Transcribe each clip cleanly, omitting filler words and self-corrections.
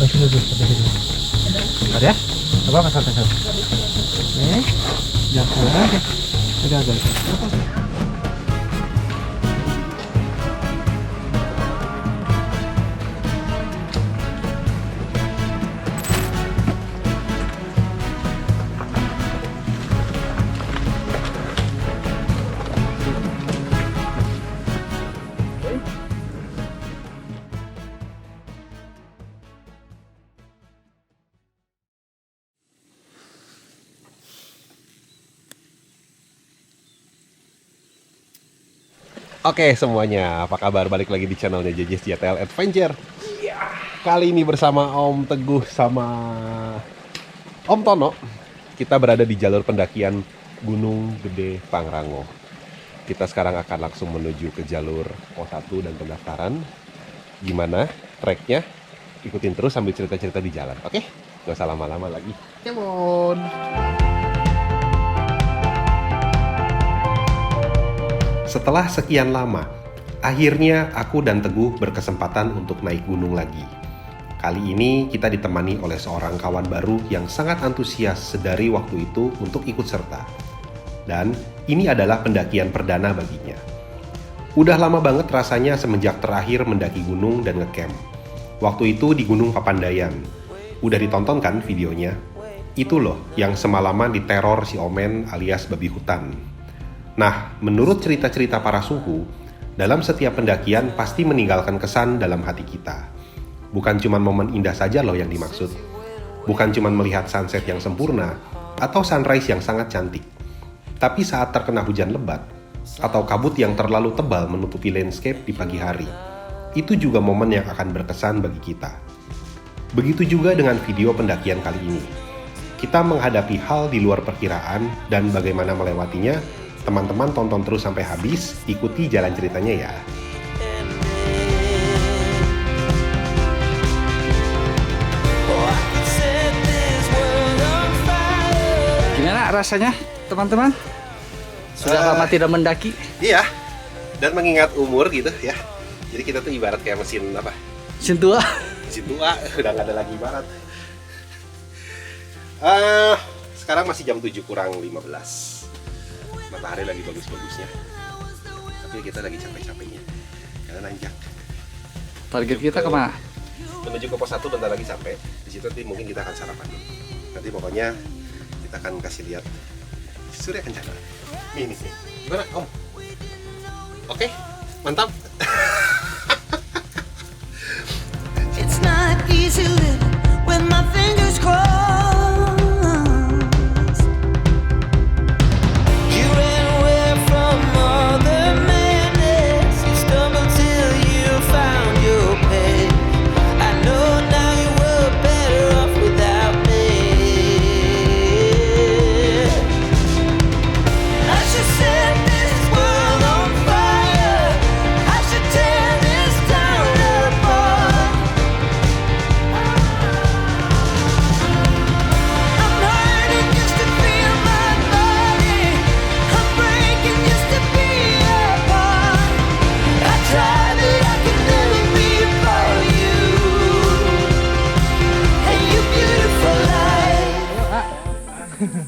Sampai situ tuh, sampai situ. Ada ya? Apa apa sampai situ? Jangan aja. Ada. Oke semuanya, apa kabar? Balik lagi di channelnya JJ's JTL Adventure. Kali ini bersama Om Teguh sama Om Tono. Kita berada di jalur pendakian Gunung Gede Pangrango. Kita sekarang akan langsung menuju ke jalur pos 1 dan pendaftaran. Gimana treknya? Ikutin terus sambil cerita-cerita di jalan, oke? Gak usah lama-lama lagi. Come on! Setelah sekian lama, akhirnya aku dan Teguh berkesempatan untuk naik gunung lagi. Kali ini kita ditemani oleh seorang kawan baru yang sangat antusias sedari waktu itu untuk ikut serta. Dan ini adalah pendakian perdana baginya. Udah lama banget rasanya semenjak terakhir mendaki gunung dan ngecamp. Waktu itu di Gunung Papandayan. Udah ditonton kan videonya? Itu loh yang semalaman diteror si Omen alias babi hutan. Nah, menurut cerita-cerita para suhu, dalam setiap pendakian pasti meninggalkan kesan dalam hati kita. Bukan cuma momen indah saja loh yang dimaksud. Bukan cuma melihat sunset yang sempurna atau sunrise yang sangat cantik. Tapi saat terkena hujan lebat atau kabut yang terlalu tebal menutupi landscape di pagi hari, itu juga momen yang akan berkesan bagi kita. Begitu juga dengan video pendakian kali ini. Kita menghadapi hal di luar perkiraan dan bagaimana melewatinya. Teman-teman tonton terus sampai habis, ikuti jalan ceritanya ya. Gimana rasanya, teman-teman? Sudah lama tidak mendaki? Iya, dan mengingat umur gitu ya. Jadi kita tuh ibarat kayak mesin apa? Mesin tua. Mesin tua, udah nggak ada lagi ibarat. Sekarang masih jam 7 kurang 15. Matahari lagi bagus-bagusnya, tapi kita lagi capek-capeknya karena nanjak. Target kita kemana? Menuju ke pos 1 bentar lagi sampai. Di situ nanti mungkin kita akan sarapan. Nanti pokoknya kita akan kasih lihat Surya Kencana. Ini sih. Gimana, Om? Oke, mantap. It's not easy living with my fingers crossed.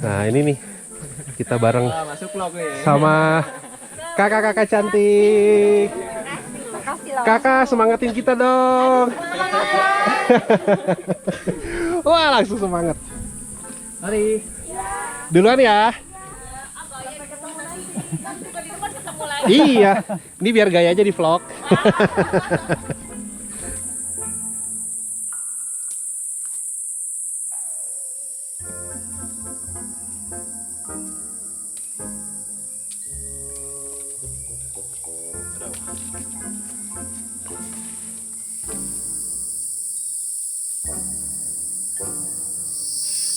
Nah ini nih, kita bareng sama kakak-kakak cantik. Kakak semangatin kita dong. Wah langsung semangat. Mari. Duluan ya. Iya, ini biar gaya aja di vlog.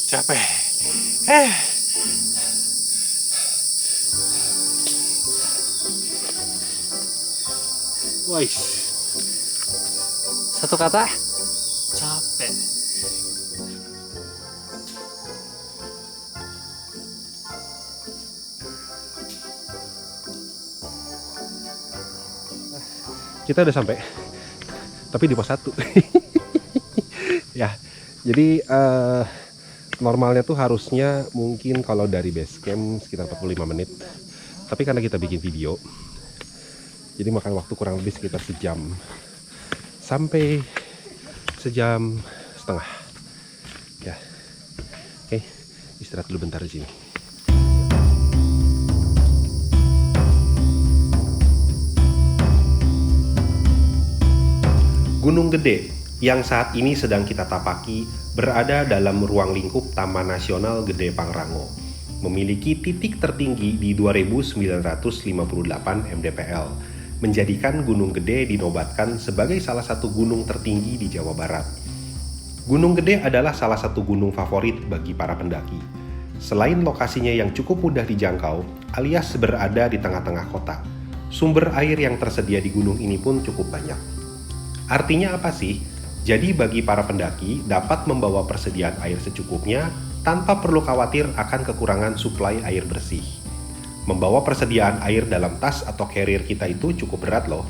Capek. Wais. Satu kata? Capek. Kita udah sampai. Tapi di pos 1. Ya, jadi normalnya tuh harusnya mungkin kalau dari base camp sekitar 45 menit. Tapi karena kita bikin video, jadi makan waktu kurang lebih sekitar sejam sampai sejam setengah. Ya, oke, istirahat dulu bentar di sini. Gunung Gede yang saat ini sedang kita tapaki berada dalam ruang lingkup Taman Nasional Gede Pangrango. Memiliki titik tertinggi di 2958 mdpl, menjadikan Gunung Gede dinobatkan sebagai salah satu gunung tertinggi di Jawa Barat. Gunung Gede adalah salah satu gunung favorit bagi para pendaki. Selain lokasinya yang cukup mudah dijangkau, alias berada di tengah-tengah kota, sumber air yang tersedia di gunung ini pun cukup banyak. Artinya apa sih? Jadi bagi para pendaki dapat membawa persediaan air secukupnya tanpa perlu khawatir akan kekurangan suplai air bersih. Membawa persediaan air dalam tas atau carrier kita itu cukup berat loh.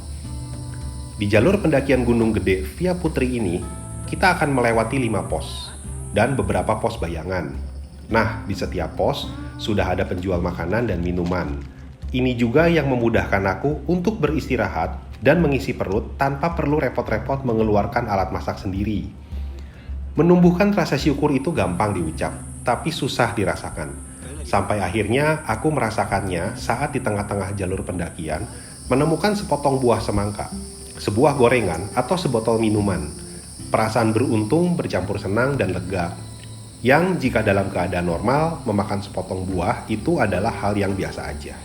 Di jalur pendakian Gunung Gede via Putri ini, kita akan melewati 5 pos dan beberapa pos bayangan. Nah, di setiap pos sudah ada penjual makanan dan minuman. Ini juga yang memudahkan aku untuk beristirahat dan mengisi perut tanpa perlu repot-repot mengeluarkan alat masak sendiri. Menumbuhkan rasa syukur itu gampang diucap, tapi susah dirasakan. Sampai akhirnya aku merasakannya saat di tengah-tengah jalur pendakian menemukan sepotong buah semangka, sebuah gorengan atau sebotol minuman. Perasaan beruntung bercampur senang dan lega, yang jika dalam keadaan normal memakan sepotong buah itu adalah hal yang biasa aja.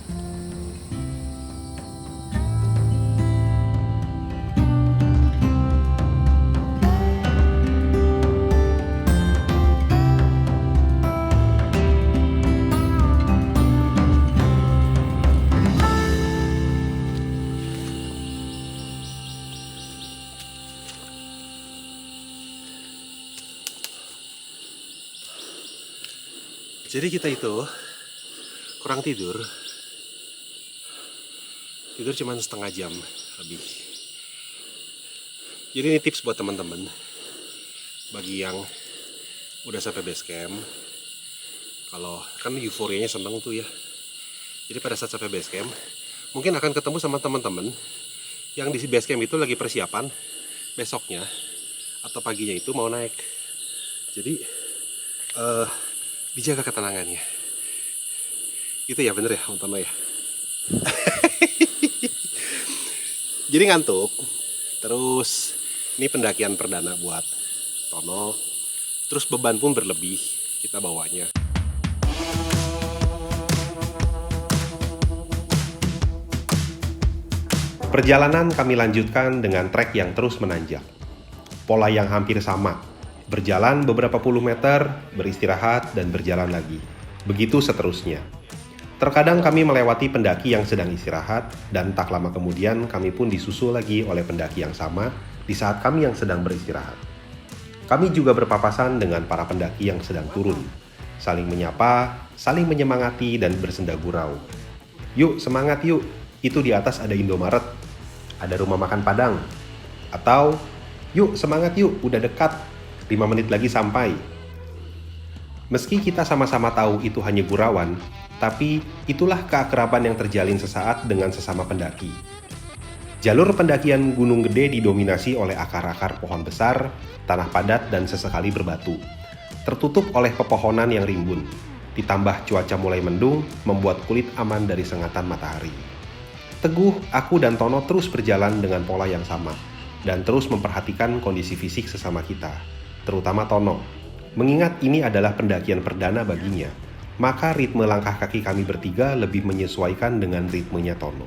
Jadi kita itu kurang tidur cuma setengah jam lebih. Jadi ini tips buat teman-teman bagi yang udah sampai base camp. Kalau kan euforianya seneng tuh ya. Jadi pada saat sampai base camp mungkin akan ketemu sama teman-teman yang di base camp itu lagi persiapan besoknya atau paginya itu mau naik. Jadi dijaga ketenangannya. Gitu ya, bener ya, Om Tono ya. Jadi ngantuk. Terus ini pendakian perdana buat Tono. Terus beban pun berlebih kita bawanya. Perjalanan kami lanjutkan dengan trek yang terus menanjak. Pola yang hampir sama. Berjalan beberapa puluh meter, beristirahat, dan berjalan lagi. Begitu seterusnya. Terkadang kami melewati pendaki yang sedang istirahat, dan tak lama kemudian kami pun disusul lagi oleh pendaki yang sama di saat kami yang sedang beristirahat. Kami juga berpapasan dengan para pendaki yang sedang turun. Saling menyapa, saling menyemangati, dan bersenda gurau. Yuk, semangat yuk, itu di atas ada Indomaret, ada rumah makan Padang. Atau, yuk semangat yuk, udah dekat, 5 menit lagi sampai. Meski kita sama-sama tahu itu hanya gurauan, tapi itulah keakraban yang terjalin sesaat dengan sesama pendaki. Jalur pendakian Gunung Gede didominasi oleh akar-akar pohon besar, tanah padat dan sesekali berbatu. Tertutup oleh pepohonan yang rimbun. Ditambah cuaca mulai mendung, membuat kulit aman dari sengatan matahari. Teguh, aku dan Tono terus berjalan dengan pola yang sama, dan terus memperhatikan kondisi fisik sesama kita. Terutama Tono. Mengingat ini adalah pendakian perdana baginya, maka ritme langkah kaki kami bertiga lebih menyesuaikan dengan ritmenya Tono.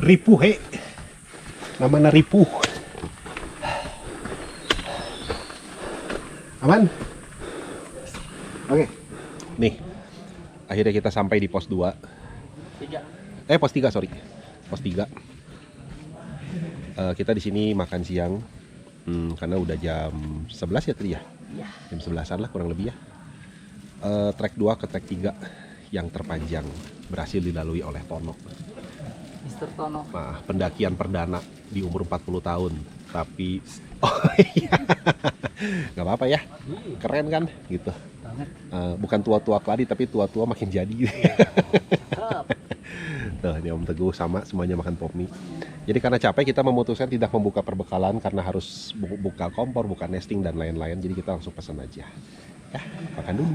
Ripuh he, namanya ripuh. Aman? Oke. Nih, akhirnya kita sampai di pos 2. Pos 3, sorry. Pos 3. Kita di sini makan siang. Karena udah jam 11 ya tadi ya? Jam 11-an lah kurang lebih ya. Trek 2 ke trek 3 yang terpanjang berhasil dilalui oleh Tono. Mister Tono. Nah, pendakian perdana di umur 40 tahun. Tapi iya. Gak apa-apa ya. Keren kan gitu. Bukan tua-tua keladi tapi tua-tua makin jadi. Tuh, ini Om Teguh sama semuanya makan pop mie. Jadi karena capek kita memutuskan tidak membuka perbekalan karena harus buka kompor, buka nesting dan lain-lain. Jadi kita langsung pesan aja. Ya, makan dulu.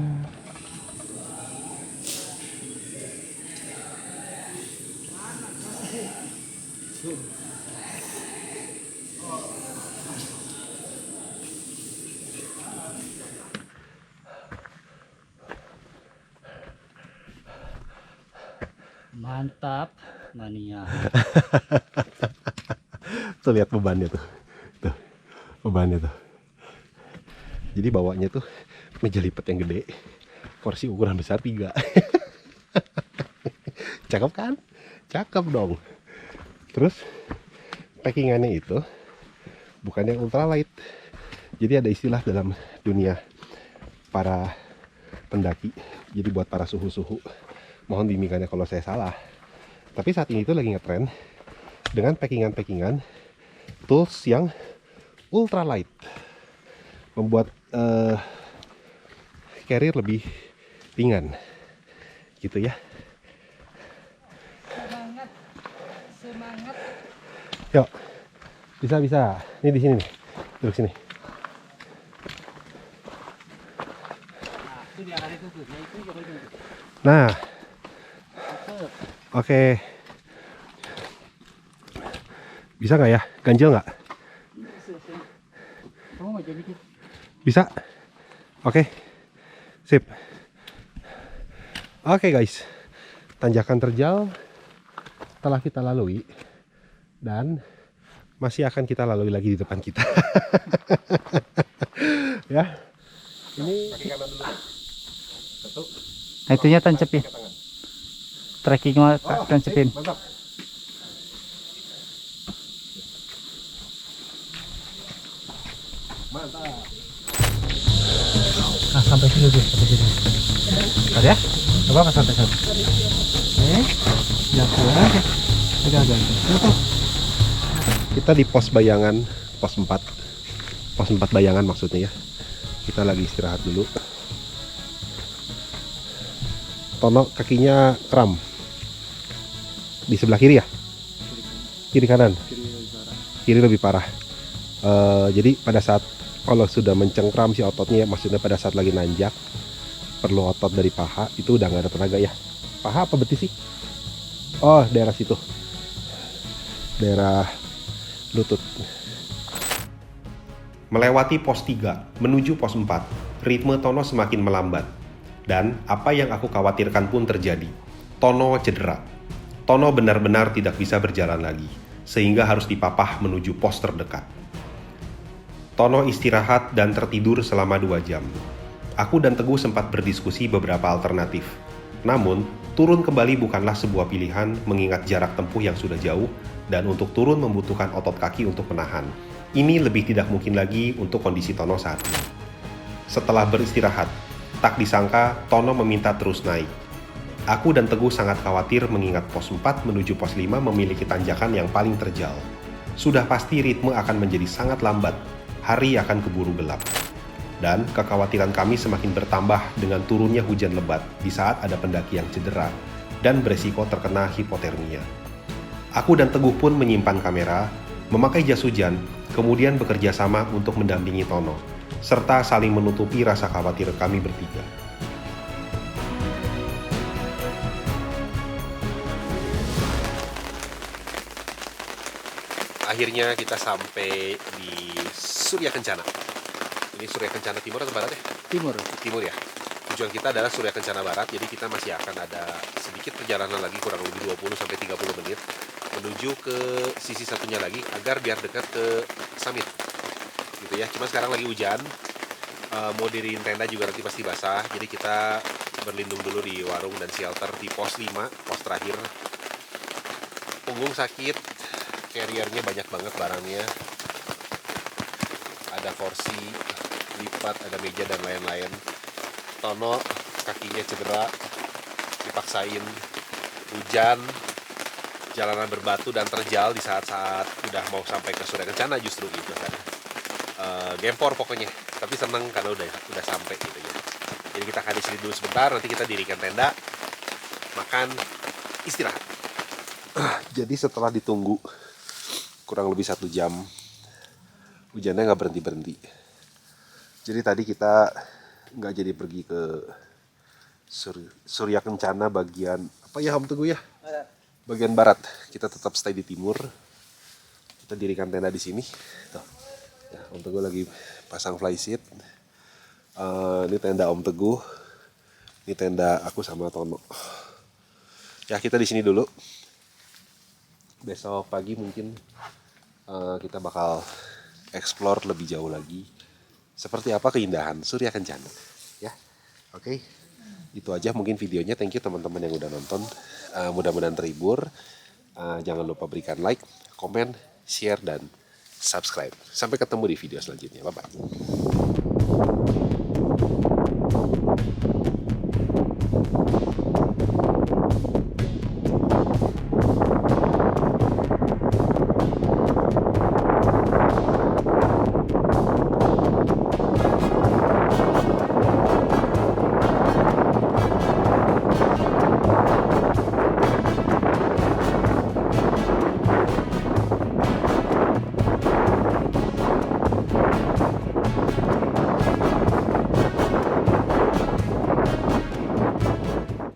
Mantap, mania. Tuh lihat bebannya tuh. Tuh, bebannya tuh. Jadi bawanya tuh meja lipat yang gede. Porsi ukuran besar 3. Cakep kan? Cakep dong. Terus packingannya itu bukan yang ultralight. Jadi ada istilah dalam dunia para pendaki. Jadi buat para suhu-suhu, mohon bimbingannya kalau saya salah. Tapi saat ini itu lagi ngetren dengan packingan tools yang ultralight, membuat carrier lebih ringan, gitu ya. Semangat. Yuk, bisa. Ini di sini nih, duduk sini. Nah, oke. Bisa nggak ya? Ganjel nggak? Bisa? Oke. Sip. Oke guys. Tanjakan terjal telah kita lalui. Dan masih akan kita lalui lagi di depan kita. Ya. Ini kaki kanan dulu. Satu. Nah, itunya tancepin. Trekking mah tancepin. Mantap. Mantap. Nah, sampai sini dulu, sampai sini. Ada ya? Coba apa sampai sana? Ya, aja. Agak. Kita di pos bayangan, pos 4. Pos 4 bayangan maksudnya ya. Kita lagi istirahat dulu. Tono kakinya kram. Di sebelah kiri ya? Kiri kanan? Kiri lebih parah. Jadi pada saat kalau sudah mencengkram si ototnya, maksudnya pada saat lagi nanjak, perlu otot dari paha, itu udah nggak ada tenaga ya. Paha apa betis sih? Oh, daerah situ. Daerah lutut. Melewati pos 3 menuju pos 4, ritme Tono semakin melambat. Dan apa yang aku khawatirkan pun terjadi. Tono cedera. Tono benar-benar tidak bisa berjalan lagi, sehingga harus dipapah menuju pos terdekat. Tono istirahat dan tertidur selama 2 jam. Aku dan Teguh sempat berdiskusi beberapa alternatif. Namun, turun kembali bukanlah sebuah pilihan mengingat jarak tempuh yang sudah jauh dan untuk turun membutuhkan otot kaki untuk menahan. Ini lebih tidak mungkin lagi untuk kondisi Tono saat ini. Setelah beristirahat, tak disangka Tono meminta terus naik. Aku dan Teguh sangat khawatir mengingat pos 4 menuju pos 5 memiliki tanjakan yang paling terjal. Sudah pasti ritme akan menjadi sangat lambat, hari akan keburu gelap. Dan kekhawatiran kami semakin bertambah dengan turunnya hujan lebat di saat ada pendaki yang cedera dan beresiko terkena hipotermia. Aku dan Teguh pun menyimpan kamera, memakai jas hujan, kemudian bekerja sama untuk mendampingi Tono, serta saling menutupi rasa khawatir kami bertiga. Akhirnya kita sampai di Surya Kencana. Ini Surya Kencana Timur atau Barat ya? Timur ya. Tujuan kita adalah Surya Kencana Barat, jadi kita masih akan ada sedikit perjalanan lagi, kurang lebih 20-30 menit menuju ke sisi satunya lagi agar biar dekat ke summit. Gitu ya. Cuma sekarang lagi hujan. Mau diriin tenda juga nanti pasti basah. Jadi kita berlindung dulu di warung dan shelter di pos 5, pos terakhir. Punggung sakit, carriernya banyak banget barangnya. Ada kursi lipat, ada meja dan lain-lain. Tono kakinya cedera, dipaksain hujan, jalanan berbatu dan terjal di saat-saat udah mau sampai ke Surya Kencana justru gitu kan. Gempor pokoknya, tapi seneng karena udah sampai gitu ya. Jadi kita akan di sini dulu sebentar, nanti kita dirikan tenda, makan, istirahat. Jadi setelah ditunggu kurang lebih 1 jam, hujannya nggak berhenti-berhenti. Jadi tadi kita nggak jadi pergi ke Surya Kencana bagian apa ya Om Teguh ya? Bagian barat. Kita tetap stay di timur. Kita dirikan tenda di sini. Tuh. Ya, Om Teguh lagi pasang flysheet. Ini tenda Om Teguh. Ini tenda aku sama Tono. Ya kita di sini dulu. Besok pagi mungkin kita bakal explore lebih jauh lagi. Seperti apa keindahan Surya Kencana. Ya, oke. Itu aja mungkin videonya. Thank you teman-teman yang udah nonton. Mudah-mudahan terhibur. Jangan lupa berikan like, komen, share, dan subscribe. Sampai ketemu di video selanjutnya. Bye-bye.